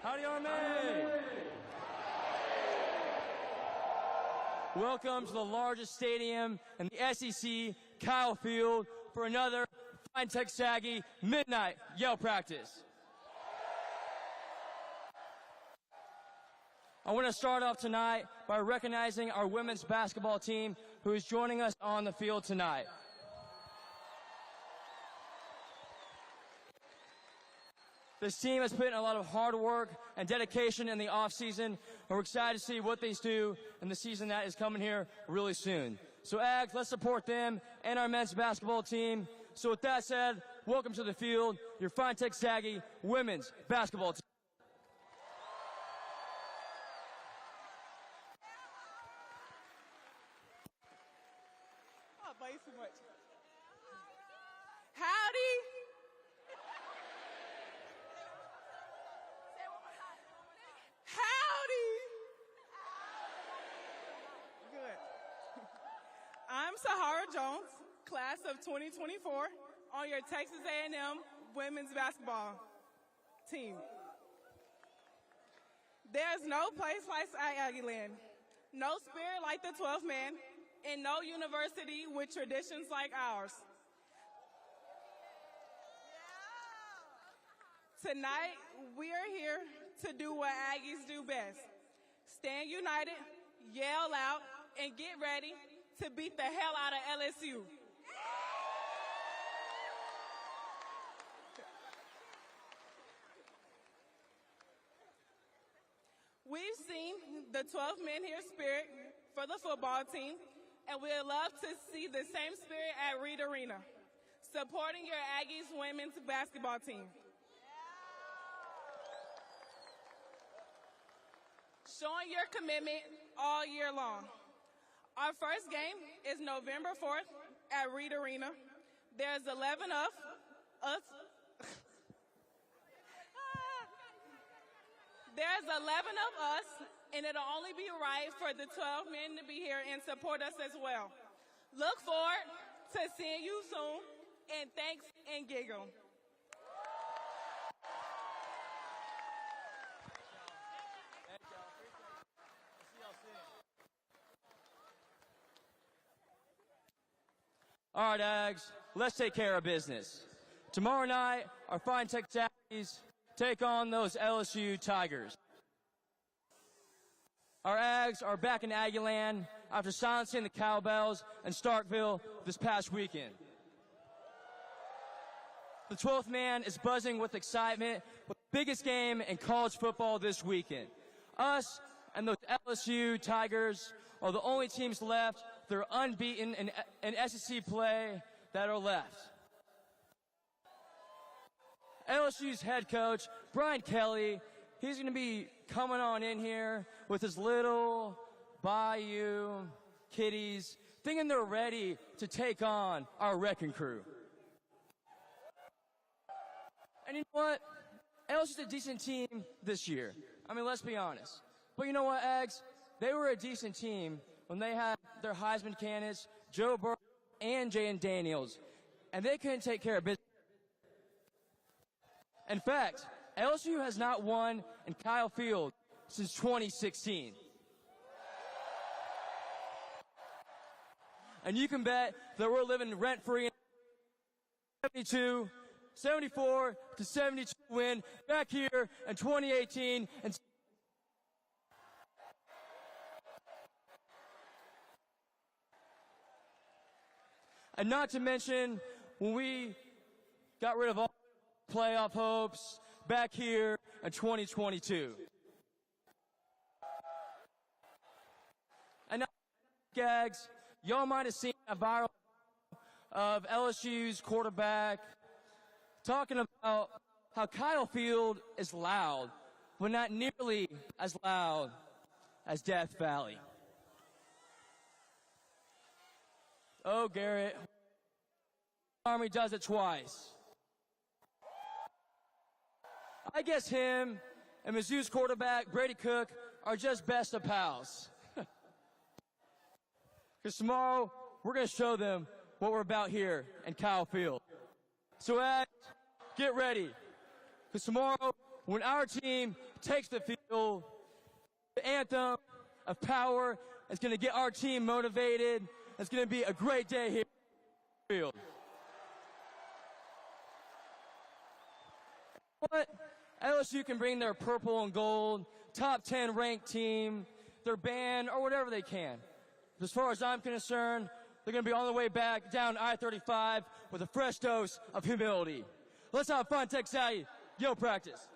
Howdy, Army! Welcome to the largest stadium in the SEC, Kyle Field, for another Fine Texas Aggie midnight yell practice. I want to start off tonight by recognizing our women's basketball team who is joining us on the field tonight. This team has put in a lot of hard work and dedication in the offseason, and we're excited to see what they do in the season that is coming here really soon. So, Ags, let's support them and our men's basketball team. So with that said, welcome to the field, your Fine Texas Aggie women's basketball team. Oh, way too much. Howdy. Howdy! Good. I'm Sahara Jones, class of 2024, on your Texas A&M women's basketball team. There's no place like Aggieland, no spirit like the 12th man, and no university with traditions like ours. Tonight, we are here to do what Aggies do best. Stand united, yell out, and get ready to beat the hell out of LSU. We've seen the 12 men here spirit for the football team, and we'd love to see the same spirit at Reed Arena, supporting your Aggies women's basketball team. Showing your commitment all year long. Our first game is November 4th at Reed Arena. There's 11 of us. There's 11 of us, and it'll only be right for the 12 men to be here and support us as well. Look forward to seeing you soon, and thanks and giggle. All right, Ags, let's take care of business. Tomorrow night, our Fine Texas Aggies take on those LSU Tigers. Our Ags are back in Aggieland after silencing the cowbells in Starkville this past weekend. The 12th man is buzzing with excitement with the biggest game in college football this weekend. Us and those LSU Tigers are the only teams left that are unbeaten in SEC play that are left. LSU's head coach, Brian Kelly, he's going to be coming on in here with his little Bayou kiddies, thinking they're ready to take on our wrecking crew. And you know what? LSU's a decent team this year. I mean, let's be honest. But you know what, Ags? They were a decent team when they had their Heisman candidates, Joe Burrow and Jaden Daniels, and they couldn't take care of business. In fact, LSU has not won in Kyle Field since 2016. And you can bet that we're living rent-free in 74 to 72 win back here in 2018. And not to mention, when we got rid of all playoff hopes back here in 2022. And now, Gags, y'all might have seen a viral of LSU's quarterback talking about how Kyle Field is loud, but not nearly as loud as Death Valley. Oh, Garrett, Army does it twice. I guess him and Mizzou's quarterback, Brady Cook, are just best of pals. Because tomorrow, we're going to show them what we're about here in Kyle Field. So, Ed, get ready. Because tomorrow, when our team takes the field, the anthem of power is going to get our team motivated. It's going to be a great day here on the field. What? LSU can bring their purple and gold, top 10 ranked team, their band, or whatever they can. As far as I'm concerned, they're going to be on the way back down I-35 with a fresh dose of humility. Let's have fun, Tech Savvy. Yo, practice.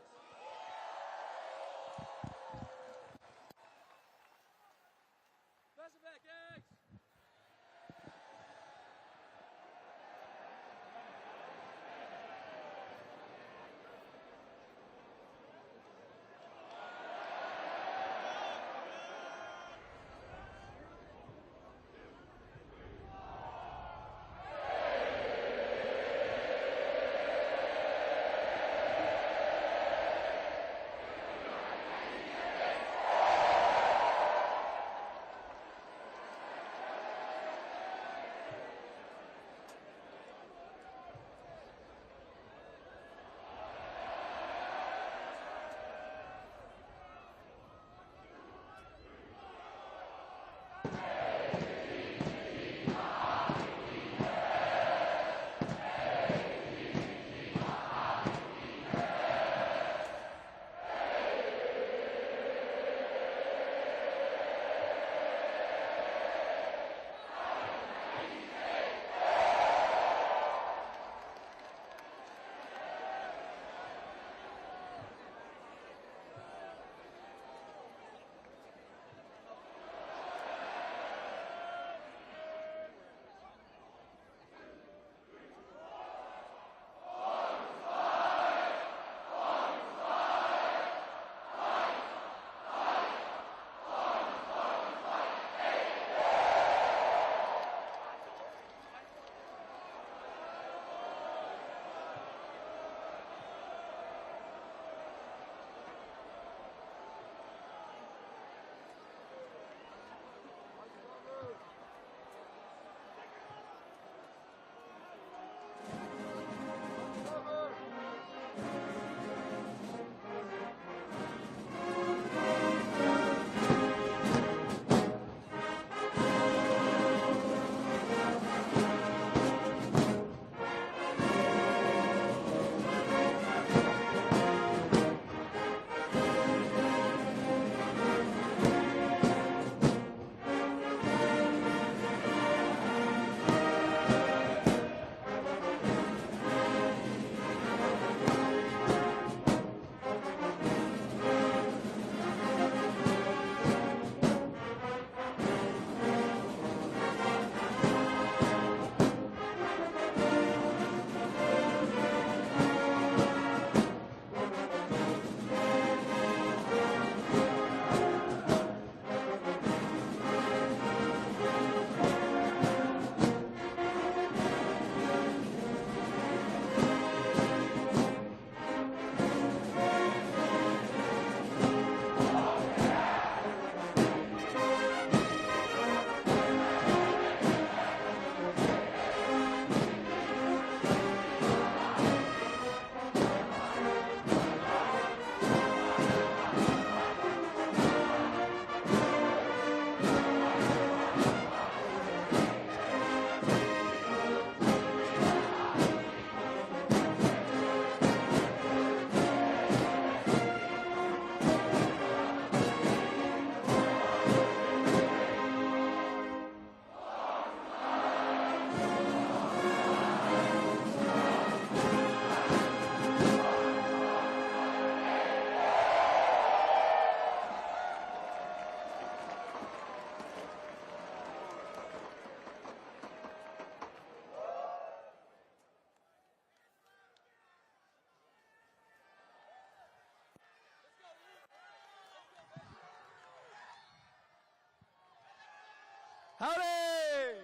Howdy!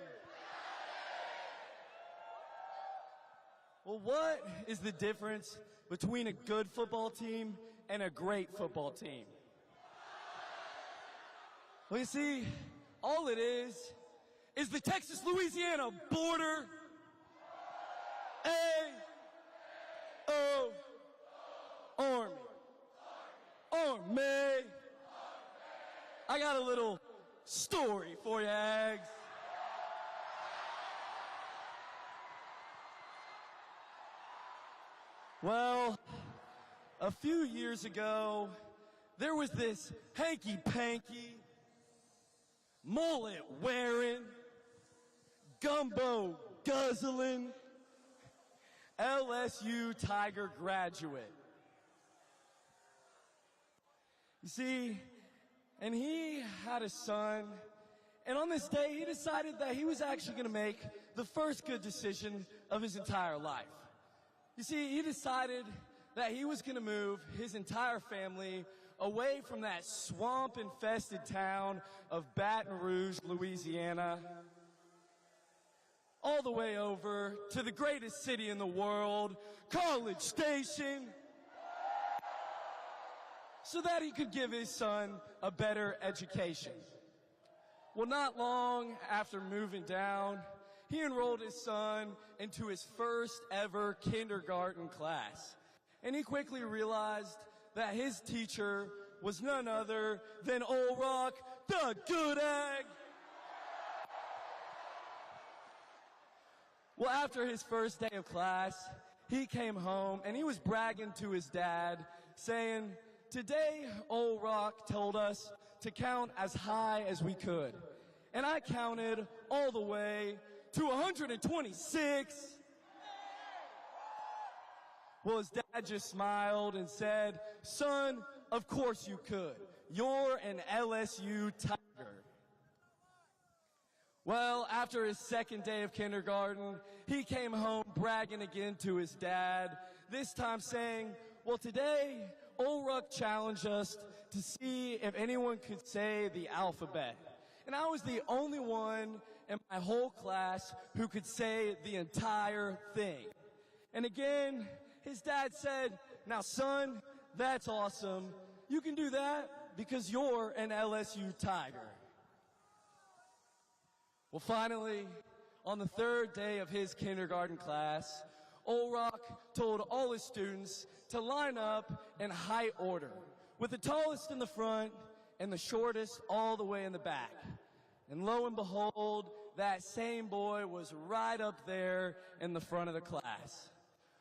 Well, what is the difference between a good football team and a great football team? Well, you see, all it is the Texas-Louisiana border. A-O Army. I got a little story for you, Ags. Well, a few years ago, there was this hanky-panky, mullet-wearing, gumbo-guzzling LSU Tiger graduate. You see, and he had a son, and on this day, he decided that he was actually going to make the first good decision of his entire life. You see, he decided that he was going to move his entire family away from that swamp-infested town of Baton Rouge, Louisiana, all the way over to the greatest city in the world, College Station, so that he could give his son a better education. Well, not long after moving down, he enrolled his son into his first ever kindergarten class. And he quickly realized that his teacher was none other than Old Rock, the good egg. Well, after his first day of class, he came home and he was bragging to his dad, saying, "Today, Old Rock told us to count as high as we could. And I counted all the way to 126. Well, his dad just smiled and said, "Son, of course you could. You're an LSU Tiger." Well, after his second day of kindergarten, he came home bragging again to his dad, this time saying, "Well, today, Old Ruck challenged us to see if anyone could say the alphabet. And I was the only one in my whole class who could say the entire thing." And again, his dad said, "Now, son, that's awesome. You can do that because you're an LSU Tiger." Well, finally, on the third day of his kindergarten class, Old Rock told all his students to line up in height order, with the tallest in the front and the shortest all the way in the back. And lo and behold, that same boy was right up there in the front of the class.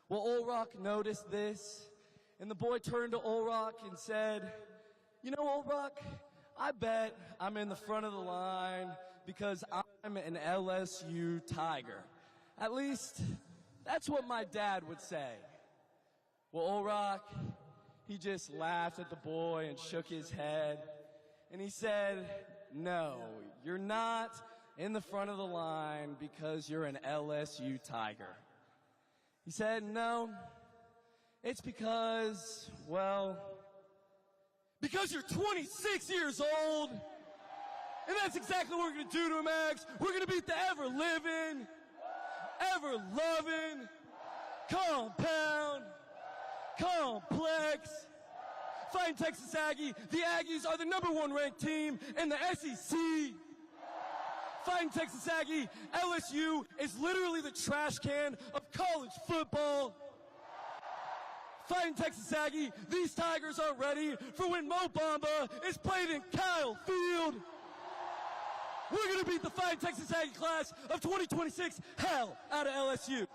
Well, Old Rock noticed this, and the boy turned to Old Rock and said, "You know, Old Rock, I bet I'm in the front of the line because I'm an LSU Tiger. At least, that's what my dad would say." Well, Old Rock, he just laughed at the boy and shook his head, and he said, "No, you're not in the front of the line because you're an LSU Tiger." He said, "No, it's because, well, because you're 26 years old. And that's exactly what we're going to do to him, Max. We're going to beat the ever-living, ever-loving, compound, complex Fightin Texas Aggie. The Aggies are the #1 ranked team in the SEC. Fightin Texas Aggie, LSU is literally the trash can of college football. Fightin Texas Aggie, these Tigers are ready for when Mo Bamba is played in Kyle Field. We're going to beat the Fightin Texas Aggie class of 2026 hell out of LSU.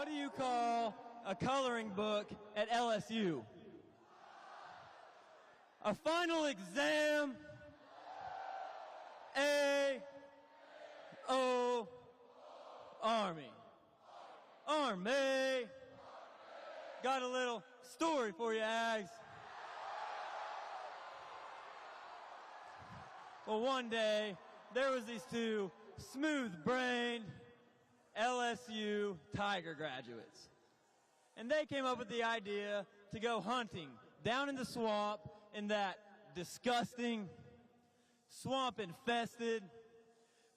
what do you call a coloring book at LSU? A final exam. A-O, Army. Army. Got a little story for you, Ags. Well, one day, there was these two smooth-brained LSU Tiger graduates. And they came up with the idea to go hunting down in the swamp in that disgusting, swamp-infested,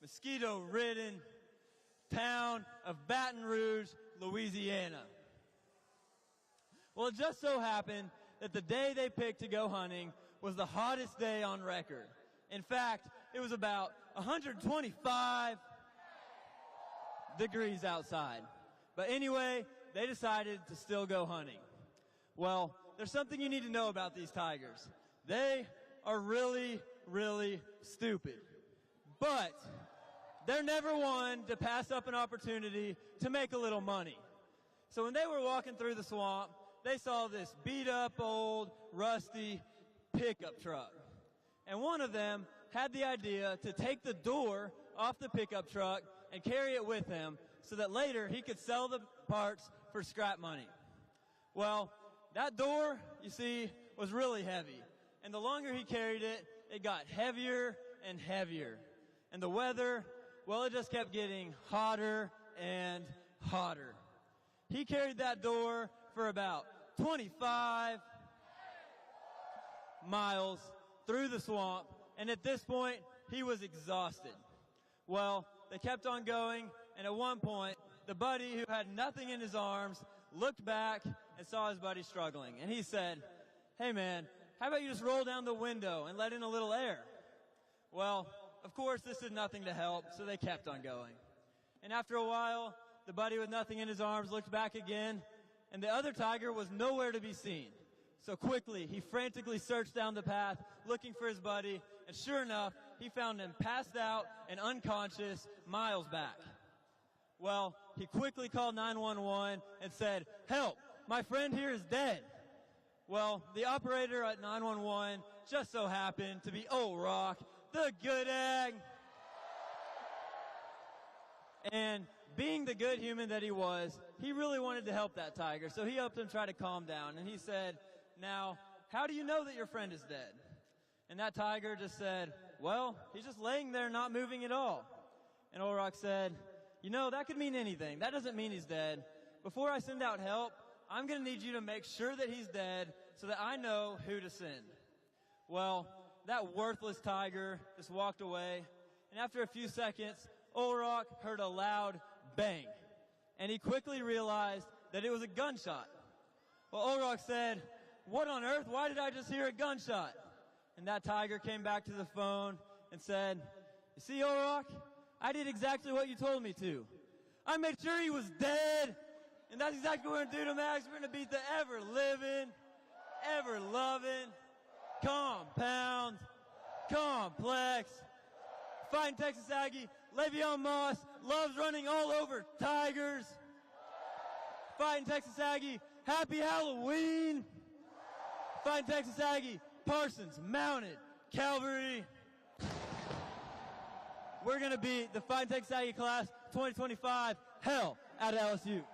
mosquito-ridden town of Baton Rouge, Louisiana. Well, it just so happened that the day they picked to go hunting was the hottest day on record. In fact, it was about 125 degrees outside. But anyway, they decided to still go hunting. Well, there's something you need to know about these tigers. They are really, really stupid. But they're never one to pass up an opportunity to make a little money. So when they were walking through the swamp, they saw this beat-up, old, rusty pickup truck. And one of them had the idea to take the door off the pickup truck and carry it with him so that later he could sell the parts for scrap money. Well, that door, you see, was really heavy. And the longer he carried it, it got heavier and heavier. And the weather, well, it just kept getting hotter and hotter. He carried that door for about 25 miles through the swamp, and at this point, he was exhausted. Well, they kept on going, and at one point, the buddy who had nothing in his arms looked back and saw his buddy struggling, and he said, "Hey man, how about you just roll down the window and let in a little air?" Well, of course, this did nothing to help, so they kept on going. And after a while, the buddy with nothing in his arms looked back again, and the other tiger was nowhere to be seen. So quickly, he frantically searched down the path, looking for his buddy, and sure enough, he found him passed out and unconscious miles back. Well, he quickly called 911 and said, "Help, my friend here is dead." Well, the operator at 911 just so happened to be Old Rock, the good egg. And being the good human that he was, he really wanted to help that tiger, so he helped him try to calm down. And he said, "Now, how do you know that your friend is dead?" And that tiger just said, "Well, he's just laying there not moving at all." And Old Rock said, "You know, that could mean anything. That doesn't mean he's dead. Before I send out help, I'm going to need you to make sure that he's dead so that I know who to send." Well, that worthless tiger just walked away, and after a few seconds, Old Rock heard a loud bang, and he quickly realized that it was a gunshot. Well, Old Rock said, "What on earth? Why did I just hear a gunshot?" And that tiger came back to the phone and said, "You see, Old Rock, I did exactly what you told me to. I made sure he was dead, and that's exactly what we're going to do to Max. We're going to beat the ever-living, ever-loving, compound, complex, Fightin' Texas Aggie, Le'Veon Moss, loves running all over tigers. Fightin' Texas Aggie, happy Halloween. Fightin' Texas Aggie, Parsons Mounted Cavalry." We're going to beat the Fightin' Texas Aggie class 2025 hell out of LSU.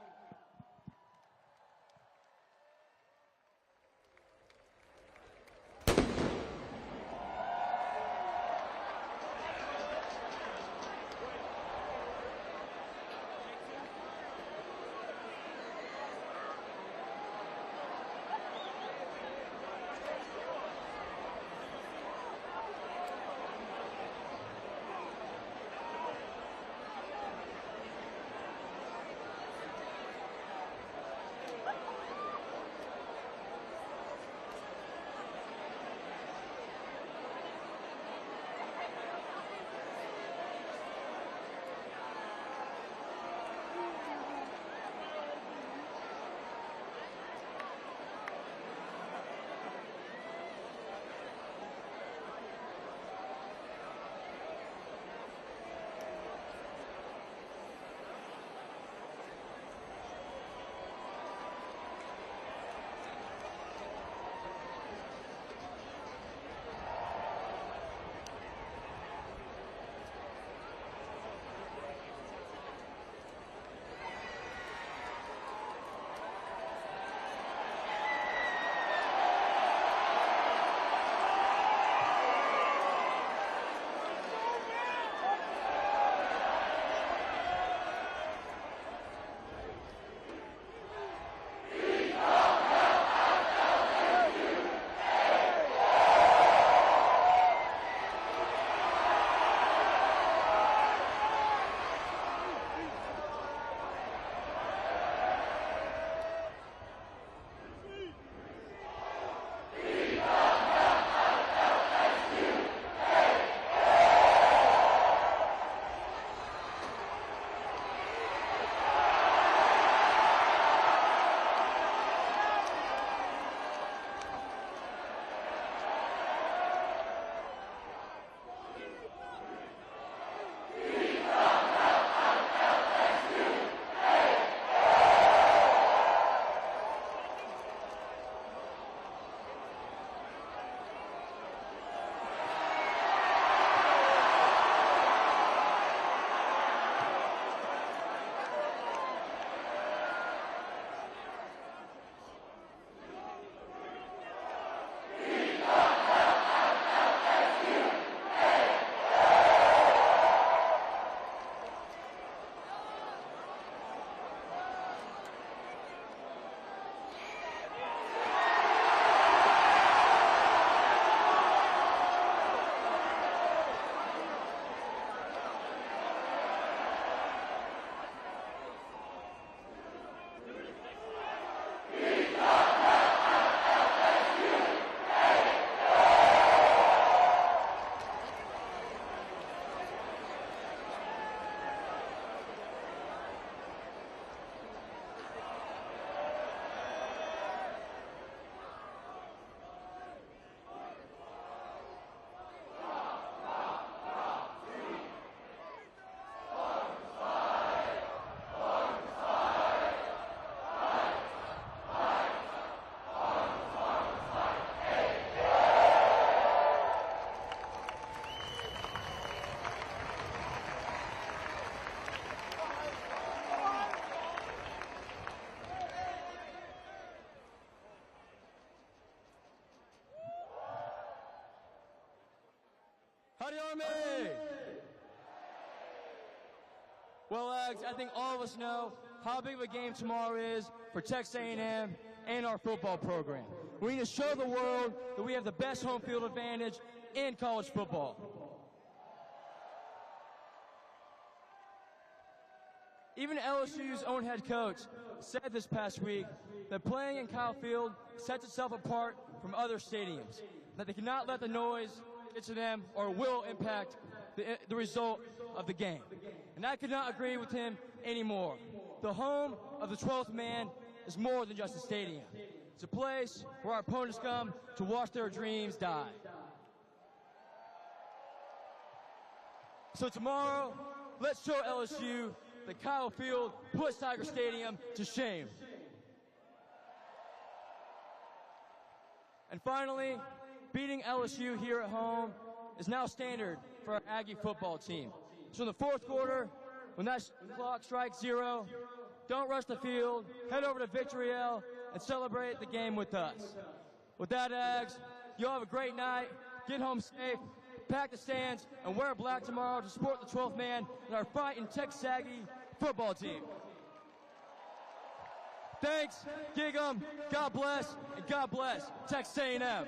Mighty Army! Well, Ags, I think all of us know how big of a game tomorrow is for Texas A&M and our football program. We need to show the world that we have the best home field advantage in college football. Even LSU's own head coach said this past week that playing in Kyle Field sets itself apart from other stadiums, that they cannot let the noise get to them or will impact the result of the game. And I could not agree with him anymore. The home of the 12th man is more than just a stadium. It's a place where our opponents come to watch their dreams die. So tomorrow, let's show LSU that Kyle Field puts Tiger Stadium to shame. And finally, beating LSU here at home is now standard for our Aggie football team. So in the fourth quarter, when that clock strikes 0, don't rush the field, head over to Victory L and celebrate the game with us. With that, Ags, you'll have a great night, get home safe, pack the stands, and wear black tomorrow to support the 12th man in our Fightin Texas Aggie football team. Thanks, gig 'em, God bless, and God bless Texas A&M.